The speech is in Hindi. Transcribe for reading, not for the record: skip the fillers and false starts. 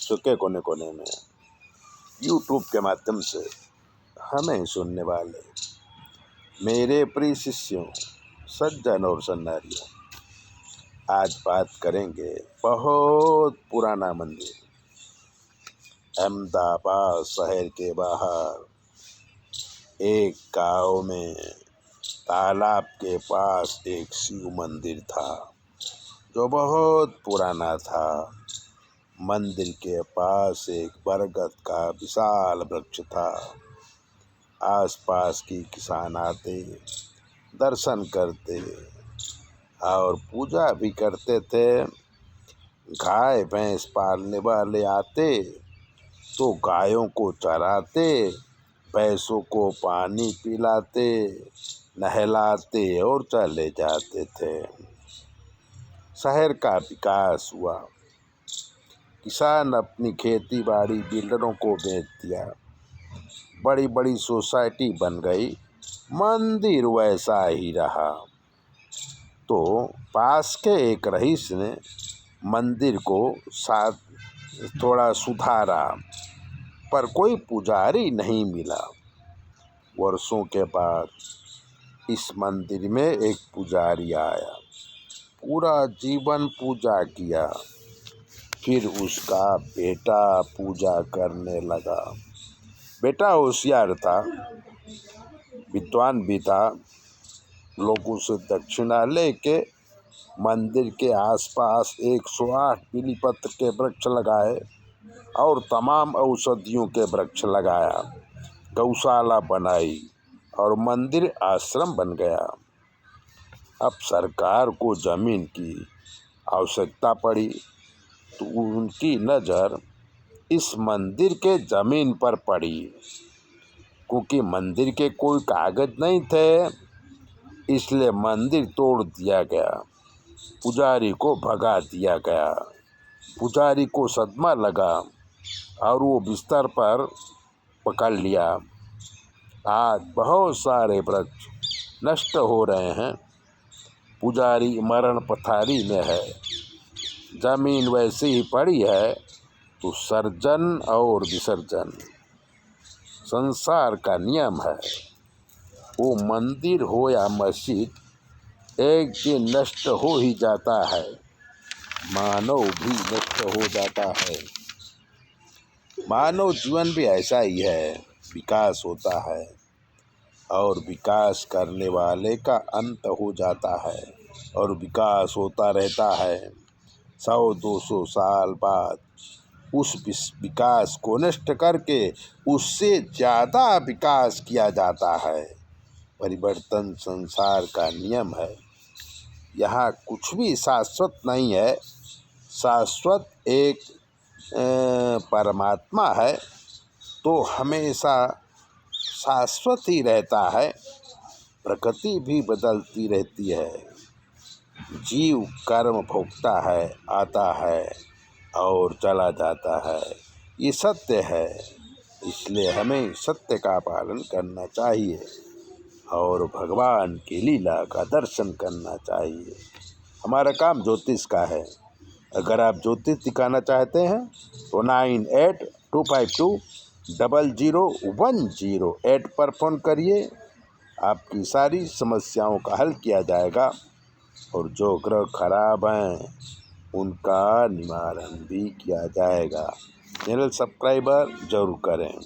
विश्व के कोने कोने में यूट्यूब के माध्यम से हमें सुनने वाले मेरे प्रिय शिष्यों, सज्जन और सन्नारियों, आज बात करेंगे बहुत पुराना मंदिर। अहमदाबाद शहर के बाहर एक गांव में तालाब के पास एक शिव मंदिर था जो बहुत पुराना था। मंदिर के पास एक बरगद का विशाल वृक्ष था। आसपास के किसान आते, दर्शन करते और पूजा भी करते थे। गाय भैंस पालने वाले आते तो गायों को चराते, भैंसों को पानी पिलाते, नहलाते और चले जाते थे। शहर का विकास हुआ। किसान अपनी खेती बाड़ी बिल्डरों को बेच दिया। बड़ी बड़ी सोसाइटी बन गई। मंदिर वैसा ही रहा। तो पास के एक रईस ने मंदिर को थोड़ा सुधारा, पर कोई पुजारी नहीं मिला। वर्षों के बाद इस मंदिर में एक पुजारी आया। पूरा जीवन पूजा किया। फिर उसका बेटा पूजा करने लगा। बेटा होशियार था, विद्वान भी था। लोगों से दक्षिणा लेके मंदिर के आसपास 108 बिलीपत्र के वृक्ष लगाए और तमाम औषधियों के वृक्ष लगाया। गौशाला बनाई और मंदिर आश्रम बन गया। अब सरकार को जमीन की आवश्यकता पड़ी तो उनकी नज़र इस मंदिर के जमीन पर पड़ी। क्योंकि मंदिर के कोई कागज नहीं थे, इसलिए मंदिर तोड़ दिया गया। पुजारी को भगा दिया गया। पुजारी को सदमा लगा और वो बिस्तर पर पकड़ लिया। आज बहुत सारे वृक्ष नष्ट हो रहे हैं। पुजारी मरण पथारी में है। जमीन वैसे ही पड़ी है तो सर्जन और विसर्जन संसार का नियम है। वो मंदिर हो या मस्जिद, एक दिन नष्ट हो ही जाता है। मानव भी नष्ट हो जाता है। मानव जीवन भी ऐसा ही है। विकास होता है और विकास करने वाले का अंत हो जाता है और विकास होता रहता है। 100-200 साल बाद उस विकास को नष्ट करके उससे ज़्यादा विकास किया जाता है। परिवर्तन संसार का नियम है। यहाँ कुछ भी शाश्वत नहीं है। शाश्वत एक परमात्मा है, तो हमेशा शाश्वत ही रहता है। प्रकृति भी बदलती रहती है। जीव कर्म भोगता है, आता है और चला जाता है। ये सत्य है। इसलिए हमें सत्य का पालन करना चाहिए और भगवान की लीला का दर्शन करना चाहिए। हमारा काम ज्योतिष का है। अगर आप ज्योतिष दिखाना चाहते हैं तो 9825200108 पर फ़ोन करिए। आपकी सारी समस्याओं का हल किया जाएगा और जो ग्रह खराब हैं उनका निवारण भी किया जाएगा। चैनल सब्सक्राइबर जरूर करें।